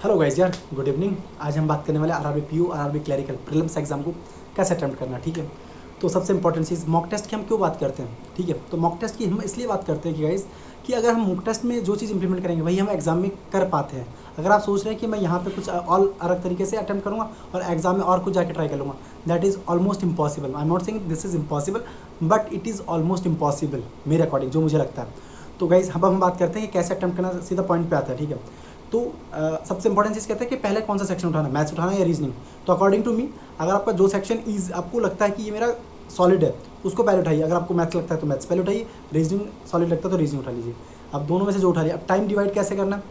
Hello guys यार, good evening. आज हम बात करने वाले RRB PO RRB clerical prelims exam को कैसे अटेम्प्ट करना है। ठीक है, तो सबसे इंपॉर्टेंट चीज़ मॉक टेस्ट की हम क्यों बात करते हैं। ठीक है, तो मॉक टेस्ट की हम इसलिए बात करते हैं कि गाइस कि अगर हम मॉक टेस्ट में जो चीज़ इंप्लीमेंट करेंगे वही हम एग्जाम में कर पाते हैं। अगर आप सोच रहे हैं कि मैं यहाँ पे कुछ और अलग तरीके से अटेम्प्ट करूँगा और एग्जाम में और कुछ जाके ट्राई कर लूँगा, that is almost impossible. I am not saying this is impossible, but it is almost impossible मेरे अकॉर्डिंग, जो मुझे लगता है। तो गाइस अब हम बात करते हैं कि कैसे अटेम्प्ट करना, सीधा पॉइंट पे आता है। ठीक है, तो सबसे इंपॉर्टेंट चीज़ कहते हैं कि पहले कौन सा सेक्शन उठाना है, मैथ्स उठाना है या रीजनिंग। तो अकॉर्डिंग टू मी, अगर आपका जो सेक्शन इज आपको लगता है कि ये मेरा सॉलिड है, उसको पहले उठाइए। अगर आपको मैथ्स लगता है तो मैथ्स पहले उठाइए, रीजनिंग सॉलिड लगता है तो रीजनिंग उठा लीजिए। अब दोनों में से जो उठा लिया, अब टाइम डिवाइड कैसे करना है।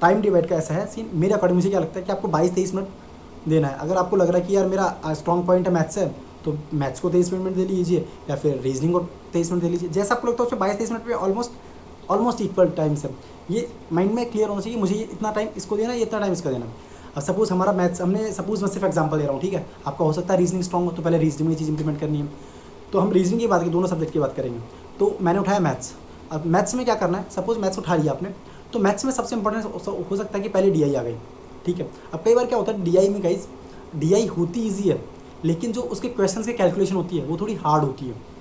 टाइम डिवाइड का ऐसा है सीन, मेरे अकॉर्डिंग मुझे क्या लगता है कि आपको 22-23 मिनट देना है। अगर आपको लग रहा है कि यार मेरा स्ट्रॉन्ग पॉइंट है मैथ्स है, तो मैथ्स को 23 मिनट दे लीजिए, या फिर रीजनिंग को 23 मिनट दे लीजिए। जैसा आपको लगता है उसमें 22-23 मिनट पे ऑलमोस्ट इक्वल टाइम से ये माइंड में क्लियर होना चाहिए, मुझे ये इतना टाइम इसको देना है, ये इतना टाइम इसका देना है। अब सपोज हमारा मैथ्स, हमने सपोज मैं सिर्फ एग्जांपल दे रहा हूँ। ठीक है, आपका हो सकता है रीजनिंग स्ट्रॉन्ग हो, तो पहले रीजनिंग में ये चीज़ इंप्लीमेंट करनी है। तो हम रीजनिंग की बात करें, दोनों सब्जेक्ट की बात करेंगे। तो मैंने उठाया मैथ्स। अब मैथ्स में क्या करना है, सपोज मैथ्स उठा लिया आपने, तो मैथ्स में सबसे इंपॉर्टेंट हो सकता है कि पहले डी आ गई। ठीक है, अब कई बार क्या होता है डी में गाइस, डी होती ईजी है, लेकिन जो उसके क्वेश्चन की कैलकुलेशन होती है वो थोड़ी हार्ड होती है।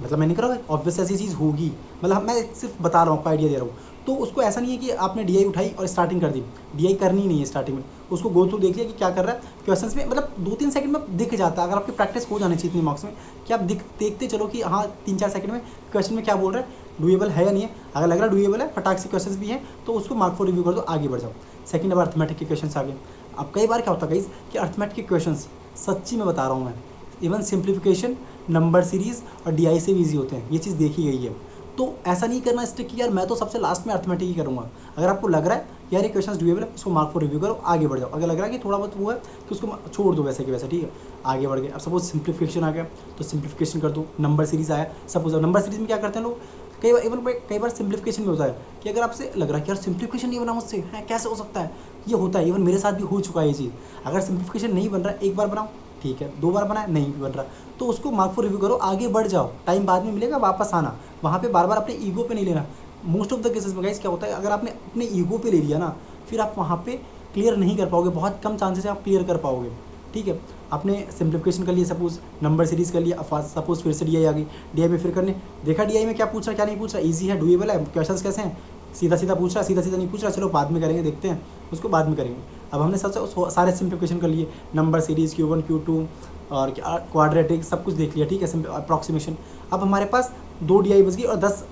मतलब मैं नहीं कर रहा हूँ ऑब्वियस ऐसी चीज़ होगी, मतलब मैं सिर्फ बता रहा हूँ, आपको आइडिया दे रहा हूँ। तो उसको ऐसा नहीं है कि आपने डी उठाई और स्टार्टिंग कर दी, डी करनी ही नहीं है स्टार्टिंग में। उसको गो थ्रू देख लिया कि क्या कर रहा है क्वेश्चंस में, मतलब 2-3 सेकंड में दिख जाता है। अगर आपकी प्रैक्टिस हो जानी चाहिए इतनी मार्क्स में कि आप देखते चलो कि हाँ 3-4 सेकंड में क्वेश्चन में क्या बोल रहा है, डुएबल है या नहीं है। अगर लग रहा है डुएबल है, फटाक से क्वेश्चन भी हैं, तो उसको मार्क फॉर रिव्यू कर दो, आगे बढ़ जाओ। सेकंड, अब अर्थमेटिक के क्वेश्चन आ गए। अब कई बार क्या होता है गाइस कि अर्थमेटिक के क्वेश्चन, सच्ची में बता रहा हूँ मैं, इवन सिंप्लीफिकेशन, नंबर सीरीज और डी से भी ईजी होते हैं, ये चीज़ देखी गई है। तो ऐसा नहीं करना स्टिक कि यार मैं तो सबसे लास्ट में अर्थमेटिक ही करूँगा। अगर आपको लग रहा है यार ये क्वेश्चन डुएबल है, उसको मार्क फॉर रिव्यू करो, आगे बढ़ जाओ। अगर लग रहा है कि थोड़ा बहुत वो है तो उसको छोड़ दो वैसे कि वैसे। ठीक है, आगे बढ़ गए। अब सपोज सिंप्लीफिकेशन आ गया तो सिंप्लीफिकेशन कर दो। नंबर सीरीज आया, सपोज नंबर सीरीज में क्या करते हैं लोग, कई बार सिंप्लीफिकेशन में होता है कि अगर आपसे लग रहा है कि यार सिंप्लीफिकेशन नहीं बना मुझसे, है कैसे हो सकता है, ये होता है। इवन मेरे साथ भी हो चुका है ये चीज़। अगर सिंप्लीफिकेशन नहीं बन रहा है, एक बार बनाओ ठीक है, 2 बार बनाया नहीं बन रहा, तो उसको मार्क फॉर रिव्यू करो, आगे बढ़ जाओ। टाइम बाद में मिलेगा, वापस आना। वहाँ पे बार बार अपने ईगो पे नहीं लेना। मोस्ट ऑफ द केसेस में गाइस क्या होता है, अगर आपने अपने ईगो पे ले लिया ना, फिर आप वहाँ पे क्लियर नहीं कर पाओगे, बहुत कम चांसेस है आप क्लियर कर पाओगे। ठीक है, आपने सिंप्लीफिकेशन कर लिया, सपोज नंबर सीरीज कर लिया, सपोज फिर से डी आ गई, डी में फिर करने देखा डी में क्या पूछ रहा क्या नहीं पूछ रहा, ईजी है, डुएबल है, क्वेश्चन कैसे हैं, सीधा सीधा पूछ रहा, सीधा सीधा नहीं पूछ रहा, चलो बाद में करेंगे, देखते हैं उसको बाद में करेंगे। अब हमने सबसे सारे सिंप्लीफिकेशन कर लिए, नंबर सीरीज Q1 Q2 और क्वाड्रेटिक सब कुछ देख लिया। ठीक है, अप्रॉक्सीमेशन। अब हमारे पास 2 डी बच गई और 10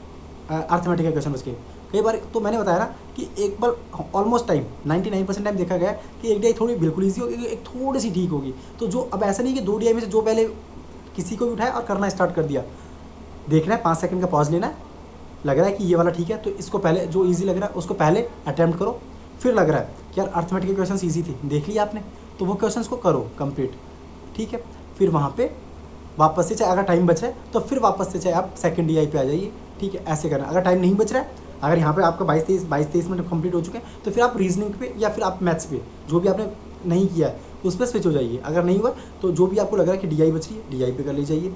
अर्थमेटिक के क्वेश्चन बच गए। कई बार तो मैंने बताया ना कि एक बार ऑलमोस्ट टाइम 99% टाइम देखा गया कि एक डी थोड़ी बिल्कुल ईजी होगी, एक थोड़ी सी ठीक होगी। तो जो अब ऐसा नहीं कि 2 डी में से जो पहले किसी को भी उठाया और करना स्टार्ट कर दिया, देखना है 5 सेकंड का पॉज लेना है, लग रहा है कि ये वाला ठीक है तो इसको पहले, जो ईजी लग रहा है उसको पहले अटैम्प्ट करो। फिर लग रहा है कि यार अर्थमेटिक के क्वेश्चन ईजी थे, देख लिया आपने, तो वो क्वेश्चन को करो कंप्लीट। ठीक है, फिर वहाँ पे वापस से, चाहे अगर टाइम बच रहा है तो फिर वापस से चाहे आप सेकंड डी पे आ जाइए। ठीक है, ऐसे करना। अगर टाइम नहीं बच रहा है, अगर यहाँ पे आपका 22-23 मिनट कंप्लीट हो चुके हैं, तो फिर आप रीजनिंग पे या फिर आप मैथ्स पे, जो भी आपने नहीं किया है उस पर स्विच हो जाइए। अगर नहीं हुआ तो जो भी आपको लग रहा है कि डी बच रही है, डी पे कर ले जाइए।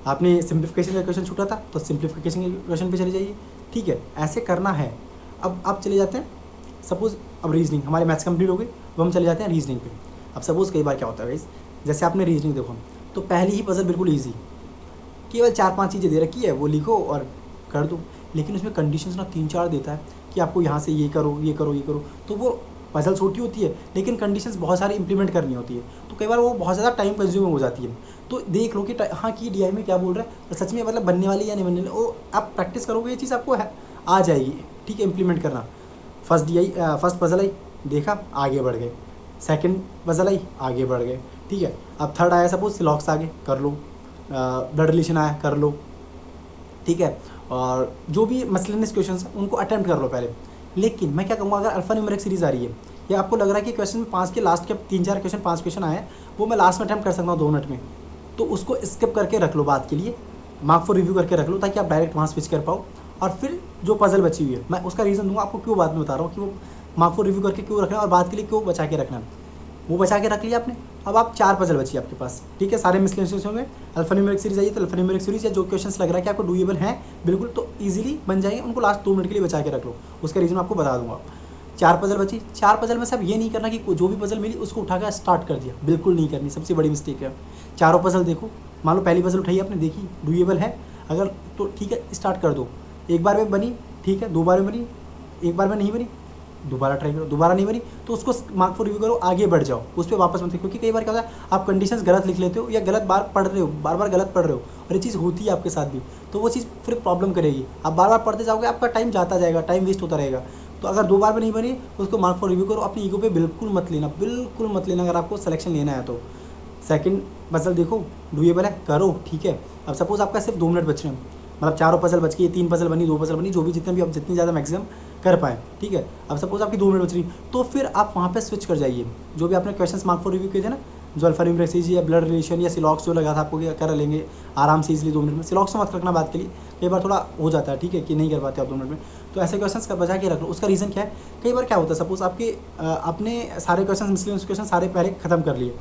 आपने सिंप्लीफिकेशन का क्वेश्चन छूटा था तो सिंप्लीफिकेशन के क्वेश्चन पे चले जाइए। ठीक है, ऐसे करना है। अब आप चले जाते हैं, सपोज अब रीजनिंग हमारे मैथ्स कंप्लीट हो गई, अब हम चले जाते हैं रीजनिंग पे। अब सपोज कई बार क्या होता है गाइस, जैसे आपने रीजनिंग देखो तो पहली ही पजल बिल्कुल ईजी, केवल 4-5 चीज़ें दे रखी है, वो लिखो और कर दो। लेकिन उसमें कंडीशंस ना 3-4 देता है कि आपको यहाँ से ये करो ये करो ये करो, तो वो पजल छोटी होती है लेकिन कंडीशंस बहुत सारी इंप्लीमेंट करनी होती है, तो कई बार वो बहुत ज़्यादा टाइम कंज्यूमिंग हो जाती है। तो देख लो कि हाँ कि डी में क्या बोल रहा है, तो सच में मतलब बनने वाली या नहीं बनने वाली, वो आप प्रैक्टिस करोगे ये चीज़ आपको आ जाएगी। ठीक है, इंप्लीमेंट करना। फर्स्ट पजल आई, देखा, आगे बढ़ गए। सेकंड पजल आई, आगे बढ़ गए। ठीक है, अब थर्ड आया, सपोज सिलॉक्स आगे कर लो, ब्लड रिलेशन आया कर लो। ठीक है, और जो भी मसलिनियस क्वेश्चन हैं उनको अटैम्प्ट कर लो पहले। लेकिन मैं क्या कहूँगा, अगर अल्फा न्यूमेरिक सीरीज आ रही है या आपको लग रहा है कि क्वेश्चन में 5 के लास्ट के 3-4 क्वेश्चन 5 क्वेश्चन आए हैं, वो मैं लास्ट में अटैम्प्ट कर सकता हूँ 2 मिनट में, तो उसको स्किप करके रख लो बात के लिए, मार्क फॉर रिव्यू करके रख लो, ताकि आप डायरेक्ट वहाँ स्विच कर पाओ। और फिर जो पजल बची हुई है, मैं उसका रीज़न दूंगा आपको, क्यों बाद में बता रहा हूँ कि वो मार्क फॉर रिव्यू करके क्यों रखना है और बात के लिए क्यों बचा के रखना है। वो बचा के रख लिया आपने। अब आप 4 पजल बची आपके पास। ठीक है, सारे मिसलेनियस में अल्फा न्यूमेरिक सीरीज आई, तो अल्फा न्यूमेरिक सीरीज या जो क्वेश्चंस लग रहा है कि आपको डुएबल हैं बिल्कुल, तो इजीली बन जाएंगे, उनको लास्ट 2 मिनट के लिए बचा के रख लो। उसका रीज़न आपको बता दूंगा। 4 पजल बची, 4 पजल में सब ये नहीं करना कि जो भी पजल मिली उसको उठाकर स्टार्ट कर दिया, बिल्कुल नहीं करनी, सबसे बड़ी मिस्टेक है। चारों पजल देखो, मान लो पहली पजल उठाई आपने, देखी डुएबल है अगर तो ठीक है स्टार्ट कर दो। एक बार में बनी ठीक है, 2 बार में बनी, एक बार में नहीं बनी दोबारा ट्राई करो, दोबारा नहीं बनी तो उसको मार्क फॉर रिव्यू करो, आगे बढ़ जाओ, उस पर वापस मत, क्योंकि कई बार क्या होता है आप कंडीशंस गलत लिख लेते हो या गलत बार पढ़ रहे हो, बार बार गलत पढ़ रहे हो, और ये चीज़ होती है आपके साथ भी, तो वो चीज़ फिर प्रॉब्लम करेगी। आप बार बार पढ़ते जाओगे, आपका टाइम जाता जाएगा, टाइम वेस्ट होता रहेगा। तो अगर 2 बार में नहीं बनी उसको मार्क फॉर रिव्यू करो, अपनी ईगो पे बिल्कुल मत लेना, बिल्कुल मत लेना अगर आपको सिलेक्शन लेना है तो। सेकंड पजल देखो डुएबल है, करो ठीक है। अब सपोज आपका सिर्फ 2 मिनट बच रहे हैं, मतलब चारों पजल बच गई, 3 पजल बनी, 2 पजल बनी, जो भी जितने भी आप जितनी ज़्यादा मैक्सिमम कर पाएँ, ठीक है। अब सपोज आपकी 2 मिनट बच रही, तो फिर आप वहाँ पे स्विच कर जाइए, जो भी आपने क्वेश्चंस मार्क फॉर रिव्यू किए थे ना, जो अल्फा न्यूमेरिक या ब्लड रिलेशन या सिलॉक्स जो लगा था आपको, कर लेंगे आराम से इजीली 2 मिनट में। सिलॉक्स तो मत रखना बात के लिए, कई बार थोड़ा हो जाता है ठीक है कि नहीं कर पाते आप 2 मिनट में, तो ऐसे क्वेश्चंस का बचा के रख लो। उसका रीज़न क्या है, कई बार क्या होता है सपोज आपके आपने सारे क्वेश्चन मिसलेनियस क्वेश्चन सारे पहले खत्म कर लिए,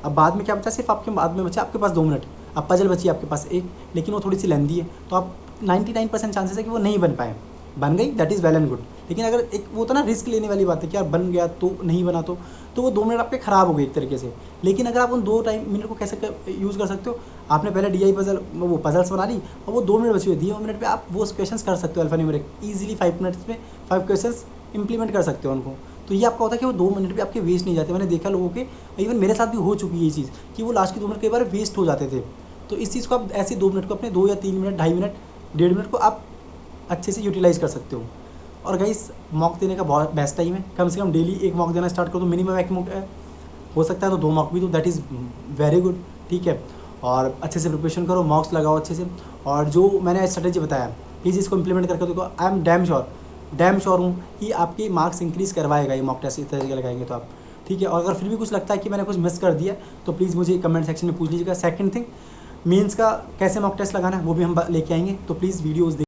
अब बाद में क्या बचा, सिर्फ आपके बाद में बचा आपके पास 2 मिनट, अब पजल बची आपके पास एक, लेकिन वो थोड़ी सी लेंदी है, तो आप 99% चांसेस है कि वो नहीं बन पाए। बन गई that is well and good, लेकिन अगर एक वो तो ना रिस्क लेने वाली बात है कि यार बन गया तो नहीं बना तो वो 2 मिनट आपके ख़राब हो गए एक तरीके से। लेकिन अगर आप उन 2 मिनट को कैसे यूज़ कर सकते हो, आपने पहले DI पजल वो पजल्स बना ली और वो 2 मिनट बची हुई, 2 मिनट पे आप वो क्वेश्चन कर सकते हो अल्फा न्यूमेरिक ईजिली, 5 मिनट्स में 5 क्वेश्चन इंप्लीमेंट कर सकते हो उनको। तो ये आपका होता है कि वो 2 मिनट भी आपके वेस्ट नहीं जाते। मैंने देखा लोगों के, इवन मेरे साथ भी हो चुकी है ये चीज़ कि वो लास्ट के 2 मिनट कई बार वेस्ट हो जाते थे। तो इस चीज़ को आप ऐसे 2 मिनट को अपने 2 या 3 मिनट, 2.5 मिनट, 1.5 मिनट को आप अच्छे से यूटिलाइज़ कर सकते हो। और गाइस मॉक देने का बहुत बेस्ट टाइम है, कम से कम डेली 1 मॉक देना स्टार्ट करो, तो मिनिमम 1 मॉक है, हो सकता है तो 2 मॉक भी दो, दैट इज़ वेरी गुड ठीक है। और अच्छे से प्रिपरेशन करो, मॉक्स लगाओ अच्छे से, और जो मैंने स्ट्रेटेजी बताया प्लीज़ इसको इंप्लीमेंट करके देखो। आई एम डैम श्योर हूँ कि आपके मार्क्स इंक्रीज़ करवाएगा ये मॉक टेस्ट इस तरीके लगाएंगे तो आप, ठीक है। और अगर फिर भी कुछ लगता है कि मैंने कुछ मिस कर दिया तो प्लीज़ मुझे कमेंट सेक्शन में पूछ लीजिएगा। सेकंड थिंग, मेंस का कैसे मॉक टेस्ट लगाना है वो भी हम लेके आएंगे, तो प्लीज़ वीडियोज़